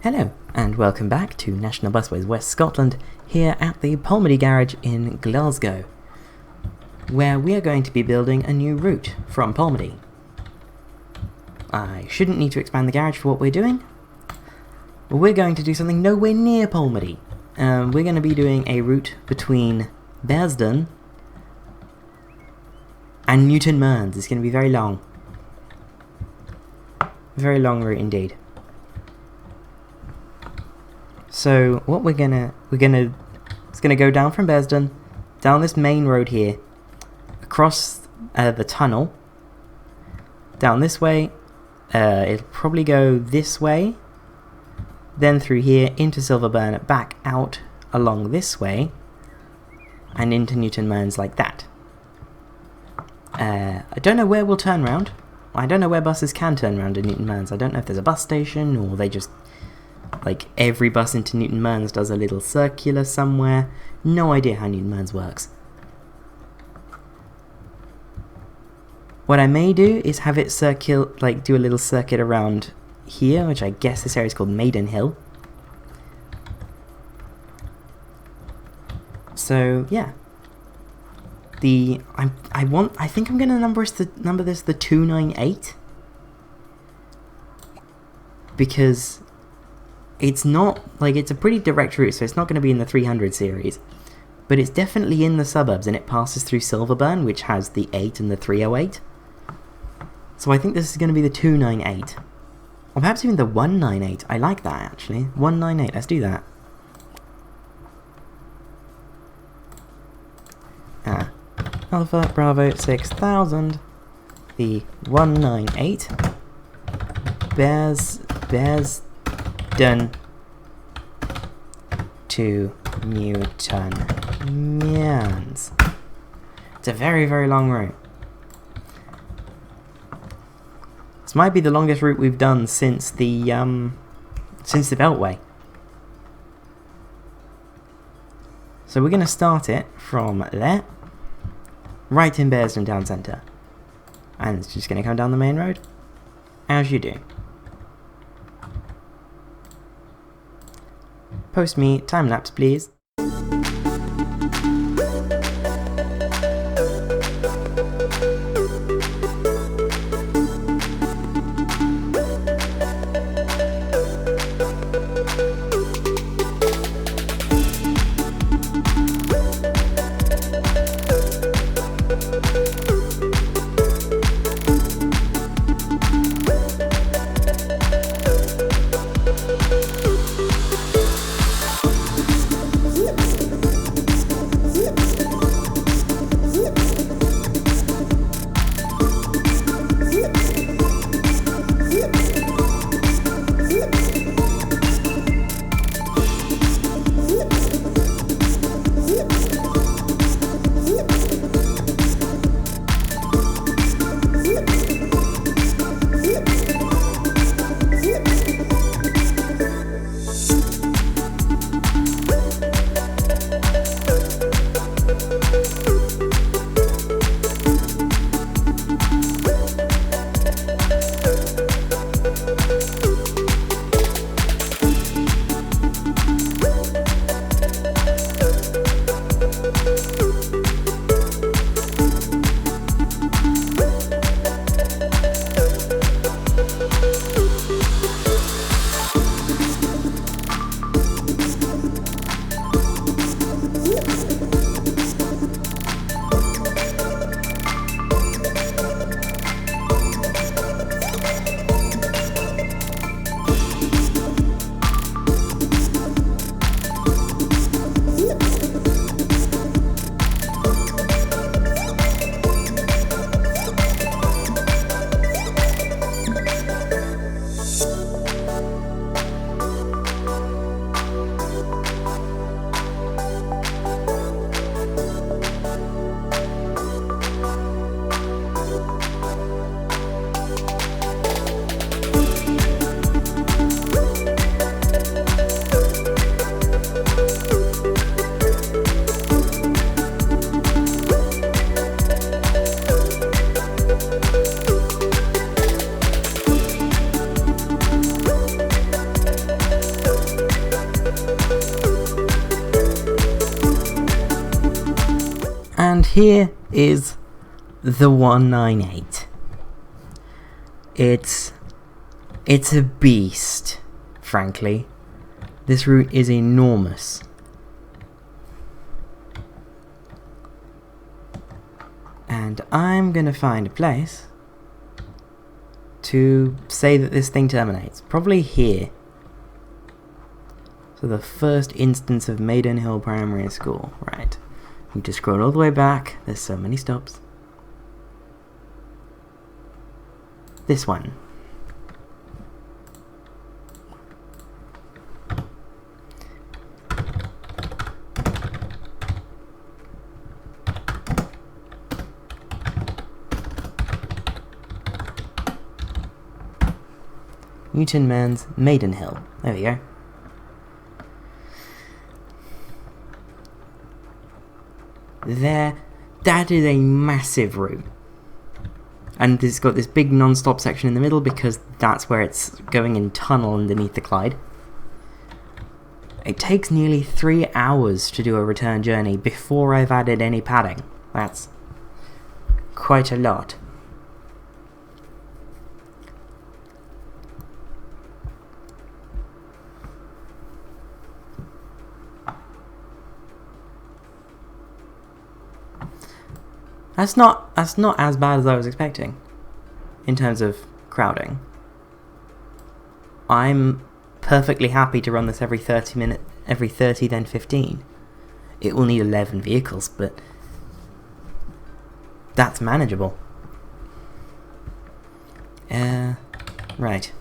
Hello, and welcome back to National Busways West Scotland, here at the Polmedy Garage in Glasgow, where we are going to be building a new route from Polmedy. I shouldn't need to expand the garage for what we're doing. We're going to do something nowhere near Polmedy. We're going to be doing a route between Bearsden and Newton Mearns. It's going to be very long. Very long route indeed. So what it's gonna go down from Bearsden, down this main road here, across the tunnel, down this way, it'll probably go this way, then through here into Silverburn, back out along this way, and into Newton Mearns like that. I don't know where we'll turn round. I don't know where buses can turn round in Newton Mearns. I don't know if there's a bus station, or they just... like, every bus into Newton Mearns does a little circular somewhere. No idea how Newton Mearns works. What I may do is have it do a little circuit around here, which I guess this area is called Maiden Hill. So, yeah. I think I'm gonna number this the 298. Because it's not, it's a pretty direct route, so it's not going to be in the 300 series. But it's definitely in the suburbs, and it passes through Silverburn, which has the 8 and the 308. So I think this is going to be the 298. Or perhaps even the 198. I like that, actually. 198, let's do that. Alpha Bravo 6000. The 198. Bearsden to Newton Mearns. It's a very, very long route. This might be the longest route we've done since the Beltway. So we're going to start it from there, right in Bearsden Town Centre, and it's just going to come down the main road, as you do. Post me time lapse, please. here is the 198. It's a beast, frankly. This route is enormous. And I'm gonna find a place to say that this thing terminates. Probably here. So the first instance of Maidenhill Primary School. Right. You just scroll all the way back. There's so many stops. This one. Newton Mearns, Maidenhill. There we go. There, that is a massive route. And it's got this big non-stop section in the middle because that's where it's going in tunnel underneath the Clyde. It takes nearly 3 hours to do a return journey before I've added any padding. That's quite a lot. That's not as bad as I was expecting in terms of crowding. I'm perfectly happy to run this every 30 then 15. It will need 11 vehicles, but that's manageable. Right.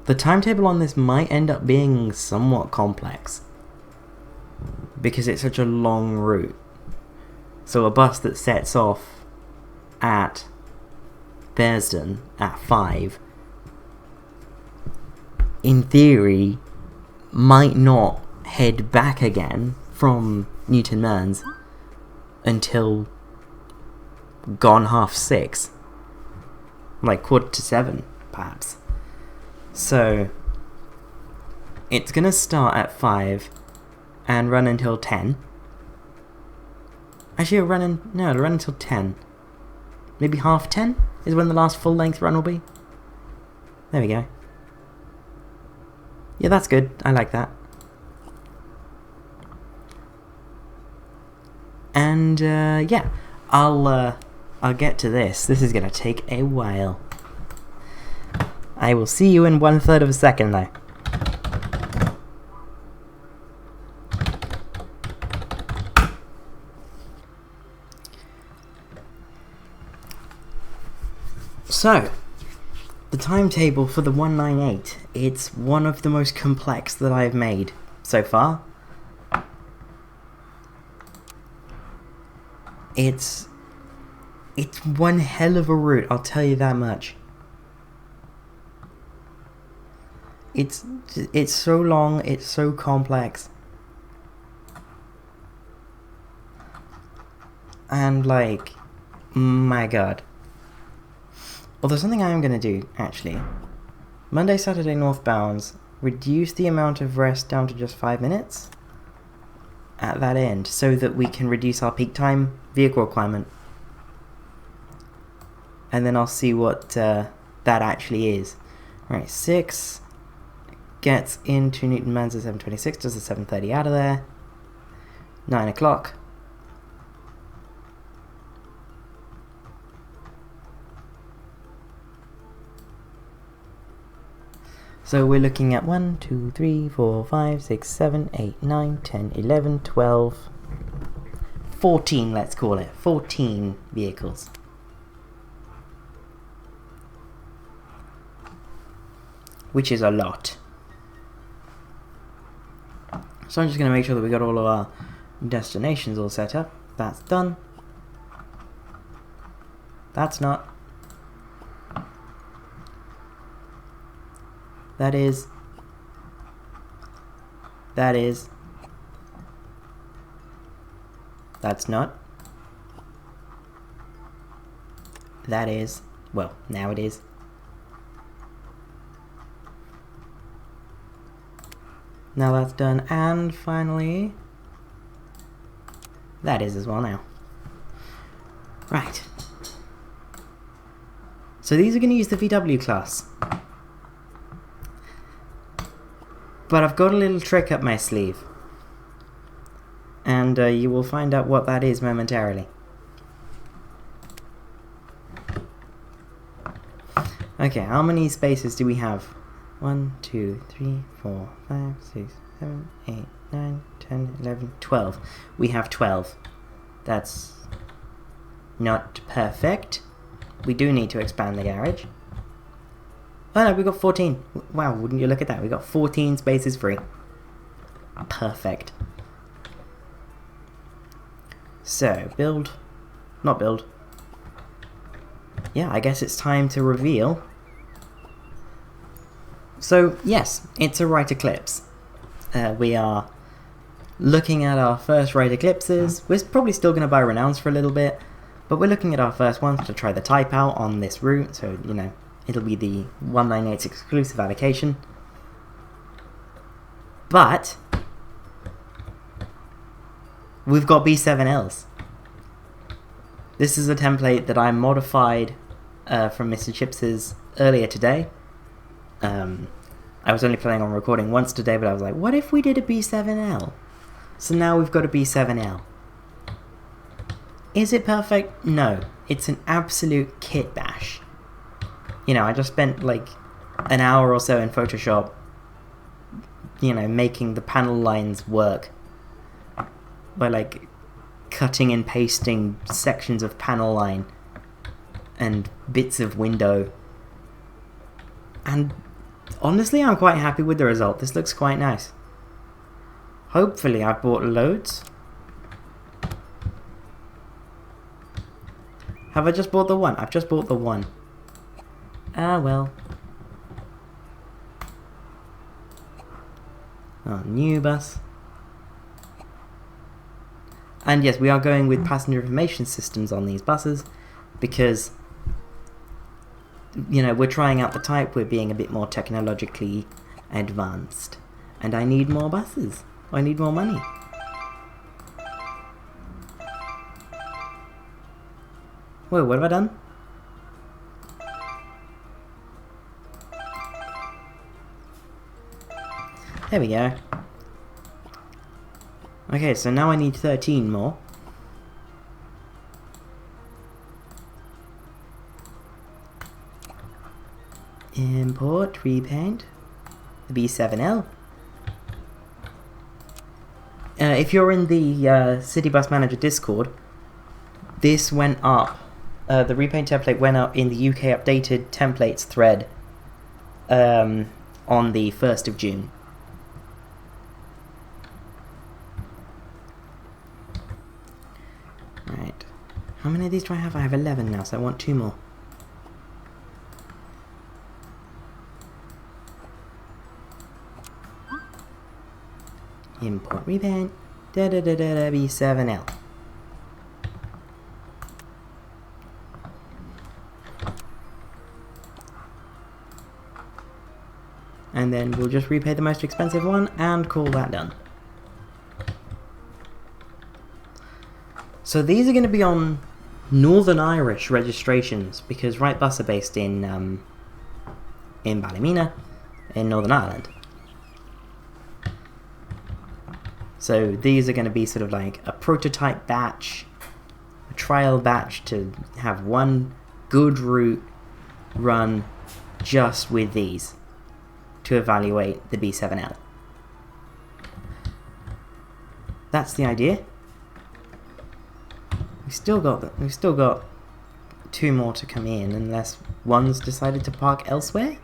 The timetable on this might end up being somewhat complex, because it's such a long route. So a bus that sets off at Bearsden at 5, in theory, might not head back again from Newton Mearns until gone 6:30, like 6:45, perhaps. So it's gonna start at 5 and run until 10. Actually, it'll run until 10. Maybe 10:30 is when the last full length run will be. There we go. Yeah, that's good. I like that. And yeah, I'll get to this. This is gonna take a while. I will see you in 1/3 of a second, though. So, the timetable for the 198, it's one of the most complex that I've made so far. It's one hell of a route, I'll tell you that much. It's so long, it's so complex. And like, my god. Although something I am going to do, actually. Monday, Saturday northbounds, reduce the amount of rest down to just 5 minutes at that end, so that we can reduce our peak time vehicle requirement. And then I'll see what that actually is. Right, 6 gets into Newton Mearns at 7:26, does the 7:30 out of there. 9 o'clock. So we're looking at 1, 2, 3, 4, 5, 6, 7, 8, 9, 10, 11, 12, 14, let's call it. 14 vehicles. Which is a lot. So I'm just going to make sure that we got all of our destinations all set up. That's done. That's not. That is. That is. That's not. That is. Well, now it is. Now that's done, and finally, That is as well now. Right. So these are going to use the VW class. But I've got a little trick up my sleeve. And you will find out what that is momentarily. Okay, how many spaces do we have? 1, 2, 3, 4, 5, 6, 7, 8, 9, 10, 11, 12. We have 12. That's not perfect. We do need to expand the garage. Oh no, we got 14. Wow, wouldn't you look at that? We got 14 spaces free. Perfect. So, build. Not build. Yeah, I guess it's time to reveal. So, yes, it's a Wright Eclipse. We are looking at our first Wright Eclipses. We're probably still going to buy Renowns for a little bit, but we're looking at our first ones to try the type out on this route, so, you know, it'll be the 198 exclusive allocation. But we've got B7Ls. This is a template that I modified from Mr. Chips's earlier today. I was only planning on recording once today, but I was like, what if we did a B7L? So now we've got a B7L. Is it perfect? No. It's an absolute kit bash. You know, I just spent like an hour or so in Photoshop, you know, making the panel lines work by like cutting and pasting sections of panel line and bits of window. And honestly, I'm quite happy with the result. This looks quite nice. Hopefully I bought loads. Have I just bought the one? I've just bought the one. Ah, well. Oh, new bus. And yes, we are going with passenger information systems on these buses because, you know, we're trying out the type, we're being a bit more technologically advanced. And I need more buses. I need more money. Whoa, what have I done? There we go. Okay, so now I need 13 more. Import, repaint, the B7L. If you're in the City Bus Manager Discord, this went up. The repaint template went up in the UK updated templates thread on the 1st of June. Right. How many of these do I have? I have 11 now, so I want 2 more. Import repaint, B7L. And then we'll just repay the most expensive one and call that done. So these are going to be on Northern Irish registrations because Wrightbus are based in Ballymena, in Northern Ireland. So these are going to be sort of like a prototype batch, a trial batch to have one good route run just with these to evaluate the B7L. That's the idea. We've still got 2 more to come in unless one's decided to park elsewhere.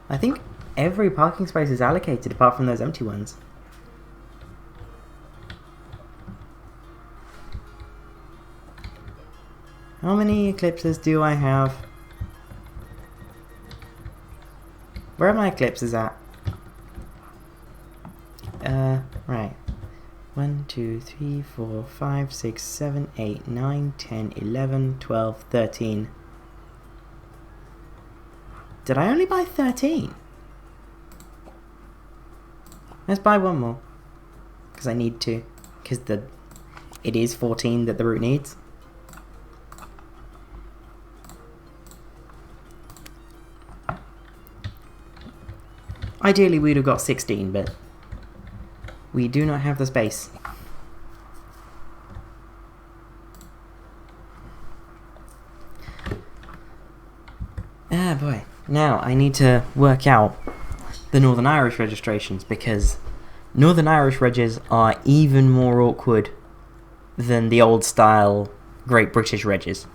I think every parking space is allocated apart from those empty ones. How many eclipses do I have? Where are my eclipses at? Right. 1, 2, 3, 4, 5, 6, 7, 8, 9, 10, 11, 12, 13. Did I only buy 13? Let's buy one more. Because I need to. because it is 14 that the route needs. Ideally we'd have got 16, but we do not have the space. Ah boy. Now I need to work out the Northern Irish registrations, because Northern Irish regs are even more awkward than the old style Great British regs.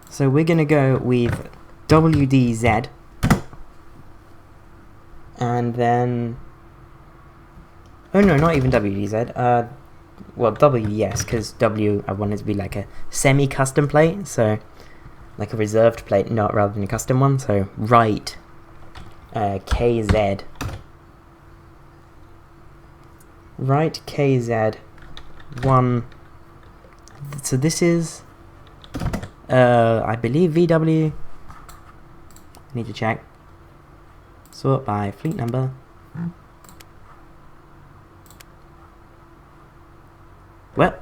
So we're going to go with WDZ, and then, oh no, not even WDZ, well W, yes, because W I want it to be like a semi-custom plate, so like a reserved plate, not rather than a custom one. So right, KZ, right KZ 1. So this is I believe VW. I need to check. Sort by fleet number. What?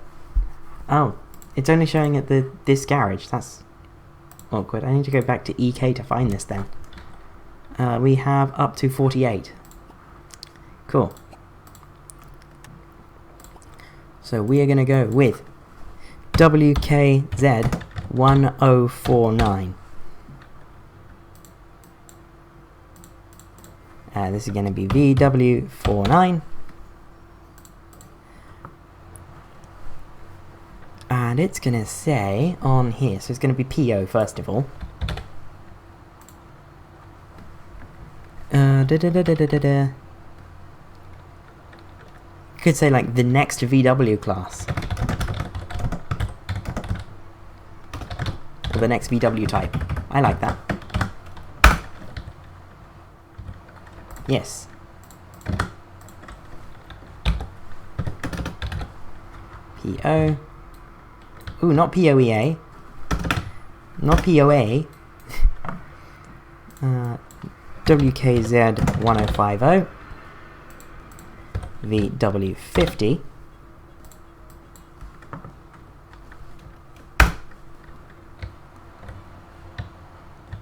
Oh, it's only showing at this garage. That's awkward. I need to go back to EK to find this then. We have up to 48. Cool. So we are going to go with WKZ 1049. This is going to be VW49. And it's going to say on here, so it's going to be PO first of all. You could say like the next VW class. Or the next VW type. I like that. Yes. PO. Ooh, not POEA. Not POA. WKZ 1050. VW50.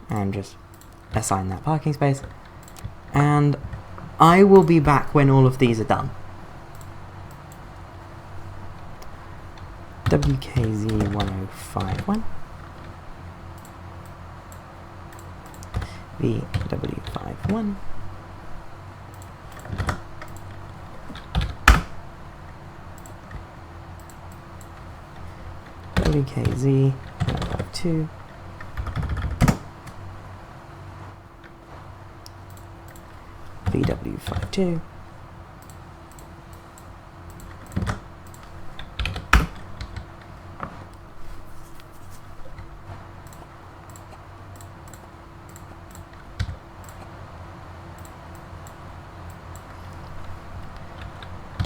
And just assign that parking space. And I will be back when all of these are done. WKZ 1051. VW51. WKZ 152. VW52.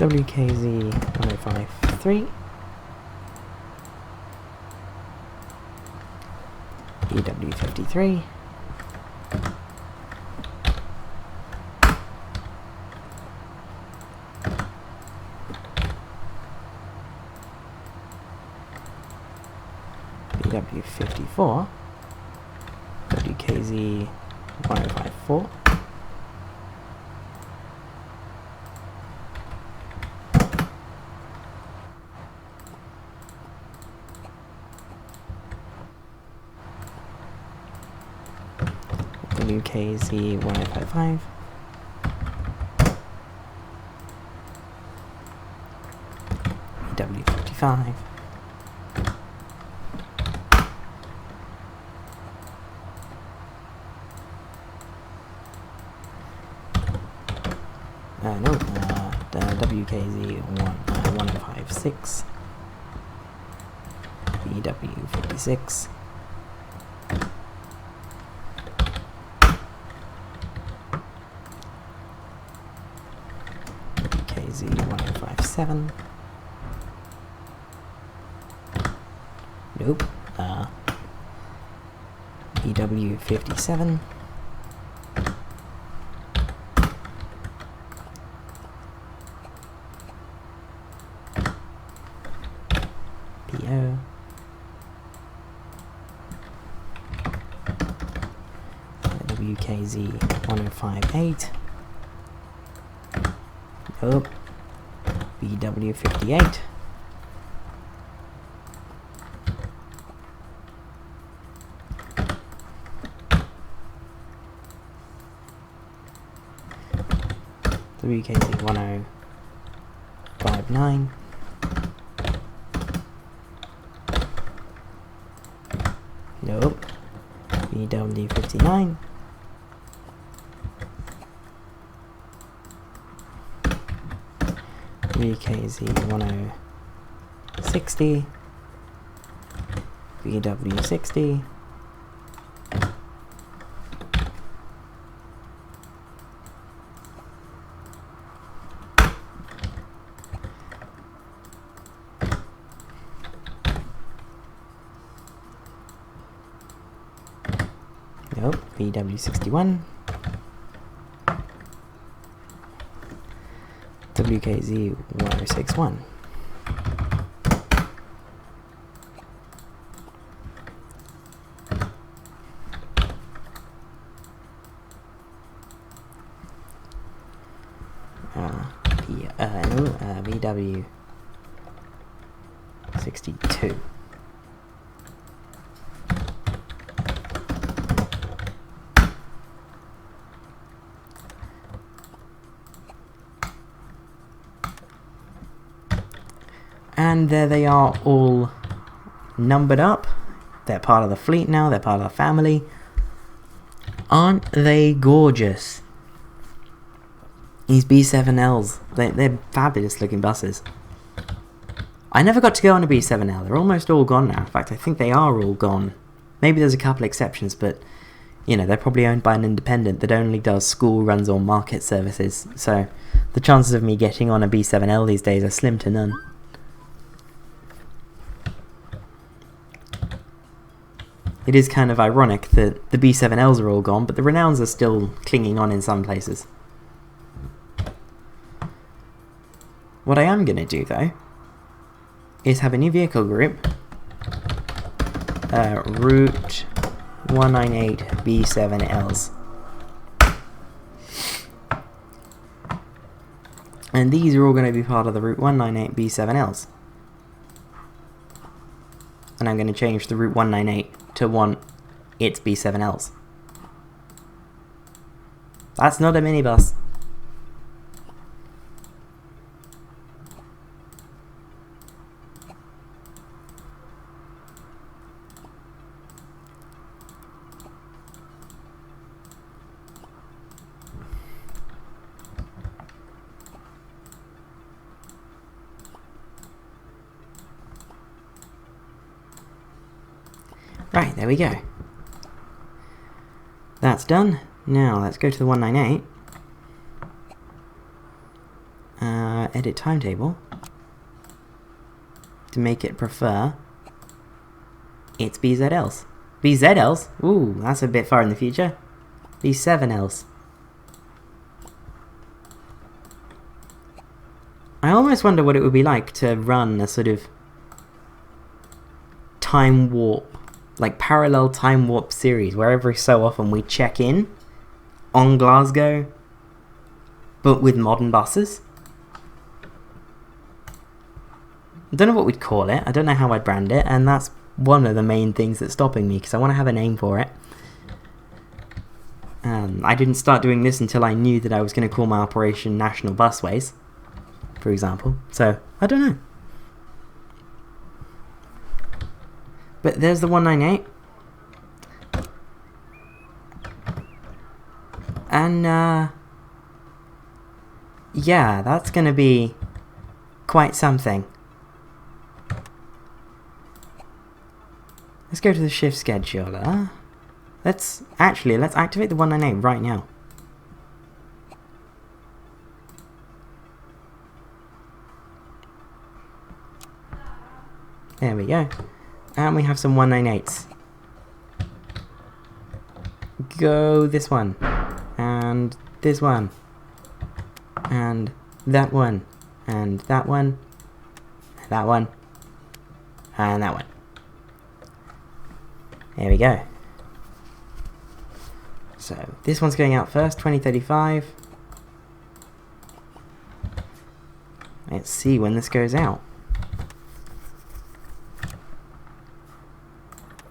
WKZ 1053. VW53. VW54. WKZ 1054. WKZ 1055. VW55. WKZ 1056. VW56. WKZ 1057. Nope. VW57. WKZ 1058. Nope. BW58. WKZ 1059. Nope. BW59. WKZ 1060. BW60. Nope, BW61. WKZ 1061. BW 62. And there they are, all numbered up. They're part of the fleet now, they're part of the family. Aren't they gorgeous? These B7Ls, they're fabulous looking buses. I never got to go on a B7L, they're almost all gone now. In fact, I think they are all gone. Maybe there's a couple exceptions, but you know, they're probably owned by an independent that only does school runs or market services. So the chances of me getting on a B7L these days are slim to none. It is kind of ironic that the B7Ls are all gone, but the Renowns are still clinging on in some places. What I am going to do, though, is have a new vehicle group, Route 198 B7Ls. And these are all going to be part of the Route 198 B7Ls. And I'm going to change the Route 198 to one its B7Ls. That's not a minibus. Right, there we go. That's done. Now let's go to the 198. Edit timetable to make it prefer its BZLs. BZLs? Ooh, that's a bit far in the future. B7Ls. I almost wonder what it would be like to run a sort of time warp, like parallel time warp series, where every so often we check in on Glasgow, but with modern buses. I don't know what we'd call it, I don't know how I'd brand it, and that's one of the main things that's stopping me, because I want to have a name for it. I didn't start doing this until I knew that I was going to call my operation National Busways, for example, so I don't know. But there's the 198. And, yeah, that's going to be quite something. Let's go to the shift scheduler. Let's activate the 198 right now. There we go. And we have some 198s. Go this one. And this one. And that one. And that one. That one. And that one. There we go. So this one's going out first, 2035. Let's see when this goes out.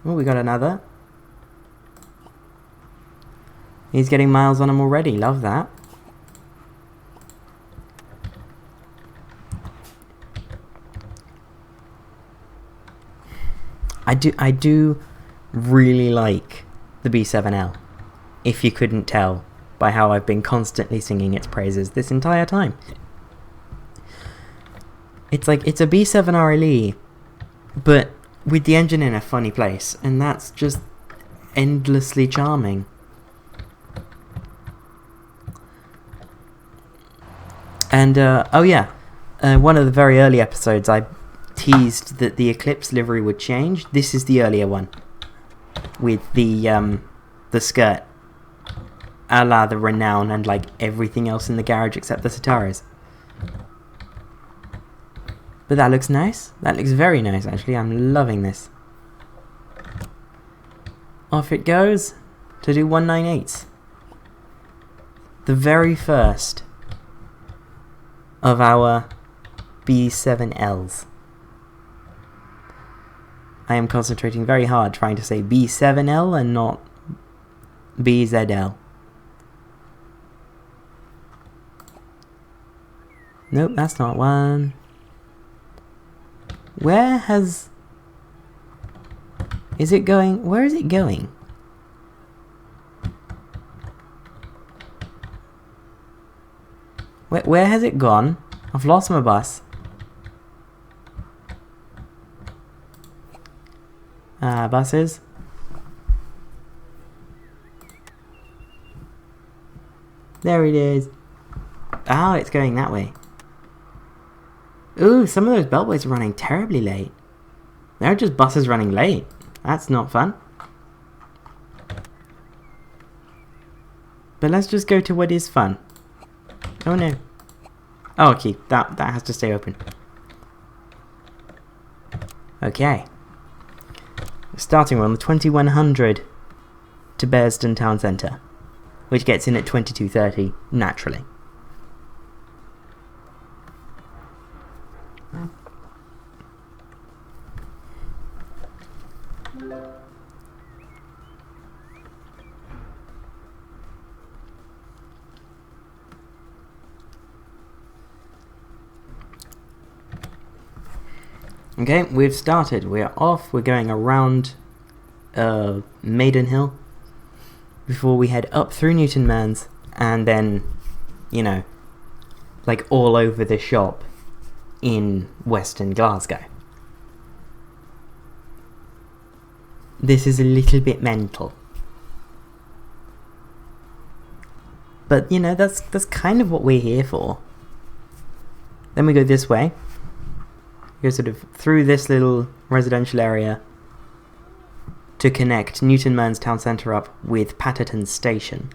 Oh, we got another. He's getting miles on him already. Love that. I do really like the B7L, if you couldn't tell by how I've been constantly singing its praises this entire time. It's like, it's a B7 RLE, but with the engine in a funny place, and that's just endlessly charming. And, oh yeah, one of the very early episodes I teased that the Eclipse livery would change. This is the earlier one, with the skirt, a la the Renown, and like everything else in the garage except the Sataras. But that looks nice. That looks very nice, actually. I'm loving this. Off it goes to do 198s. The very first of our B7Ls. I am concentrating very hard trying to say B7L and not BZL. Nope, that's not one. Where has... Is it going... Where is it going? Where has it gone? I've lost my bus. Buses. There it is. Oh, it's going that way. Ooh, some of those beltways are running terribly late. They're just buses running late. That's not fun. But let's just go to what is fun. Oh no. Oh, okay, that has to stay open. Okay. Starting on the 2100 to Bearsden Town Centre, which gets in at 22:30 naturally. Okay, we've started. We're off. We're going around Maidenhill before we head up through Newton Mearns and then, you know, like all over the shop in Western Glasgow. This is a little bit mental. But, you know, that's kind of what we're here for. Then we go this way. Go sort of through this little residential area to connect Newton Mearns town centre up with Patterton Station.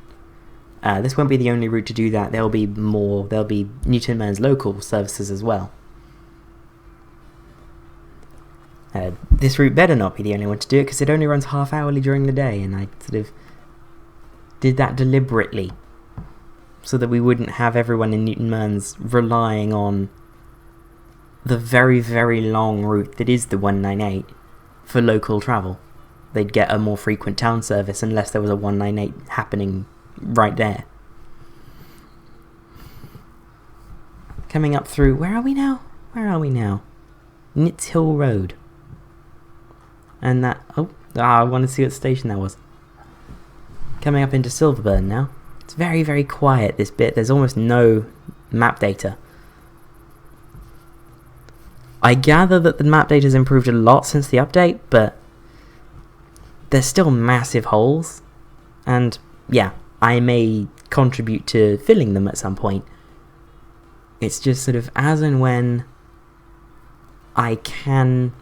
This won't be the only route to do that. There'll be more. There'll be Newton Mearns local services as well. This route better not be the only one to do it because it only runs half hourly during the day, and I sort of did that deliberately so that we wouldn't have everyone in Newton Mearns relying on the very, very long route that is the 198 for local travel. They'd get a more frequent town service unless there was a 198 happening right there. Coming up through... Where are we now? Where are we now? Nitz Hill Road. And that... Oh, I want to see what station that was. Coming up into Silverburn now. It's very, very quiet, this bit. There's almost no map data. I gather that the map data has improved a lot since the update, but there's still massive holes, and yeah, I may contribute to filling them at some point. It's just sort of as and when I can,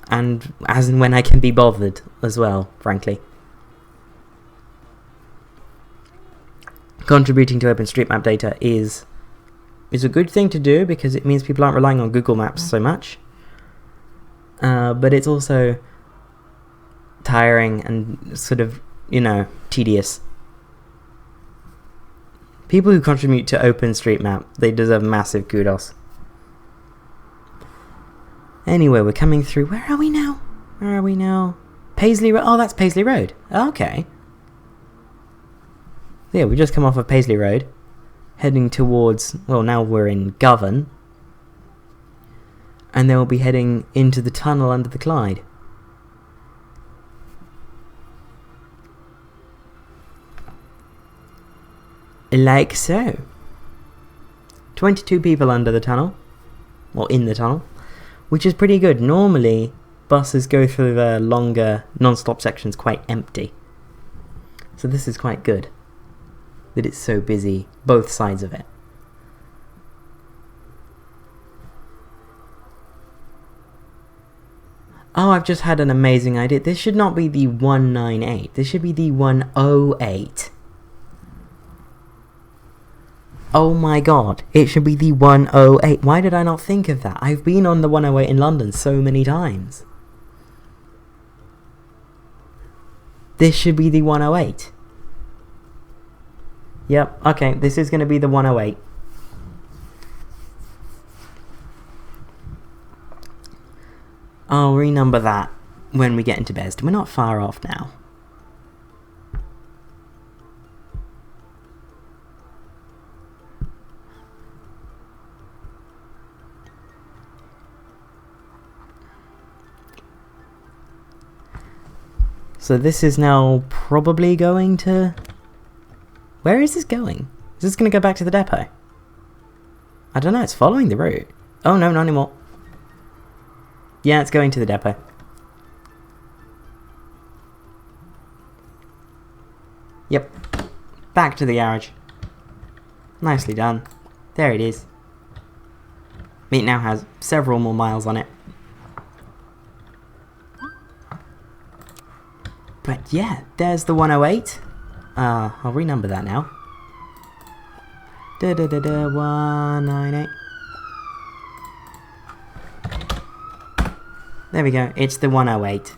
and as and when I can be bothered as well, frankly. Contributing to OpenStreetMap data is a good thing to do because it means people aren't relying on Google Maps so much. But it's also tiring and sort of, you know, tedious. People who contribute to OpenStreetMap, they deserve massive kudos. Anyway, we're coming through. Where are we now? Where are we now? Paisley Road. Oh, that's Paisley Road. Okay. Yeah, we just come off of Paisley Road, heading towards, well, now we're in Govan, and then we'll be heading into the tunnel under the Clyde. Like so. 22 people under the tunnel, or in the tunnel, which is pretty good. Normally, buses go through the longer non-stop sections quite empty. So this is quite good, that it's so busy, both sides of it. Oh, I've just had an amazing idea. This should not be the 198. This should be the 108. Oh my god, it should be the 108. Why did I not think of that? I've been on the 108 in London so many times. This should be the 108. Yep, okay, this is going to be the 108. I'll renumber that when we get into Bearsden. We're not far off now. So this is now probably going to... Where is this going? Is this going to go back to the depot? I don't know, it's following the route. Oh no, not anymore. Yeah, it's going to the depot. Yep. Back to the garage. Nicely done. There it is. It now has several more miles on it. But yeah, there's the 108. I'll renumber that now. 198. There we go, it's the 108.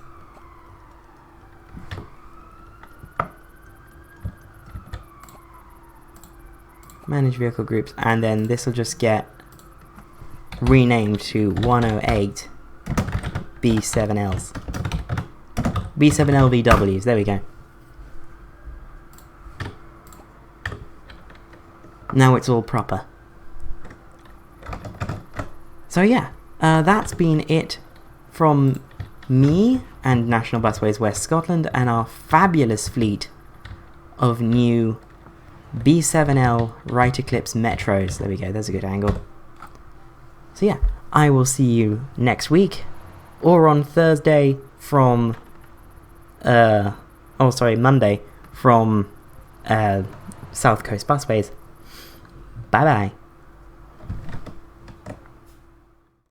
Manage vehicle groups, and then this will just get renamed to 108 B7Ls. B7LVWs, there we go. Now it's all proper. So yeah, that's been it from me and National Busways West Scotland and our fabulous fleet of new B7L right eclipse metros. There we go, there's a good angle. So yeah, I will see you next week, or on Thursday from Monday from South Coast Busways. Bye bye.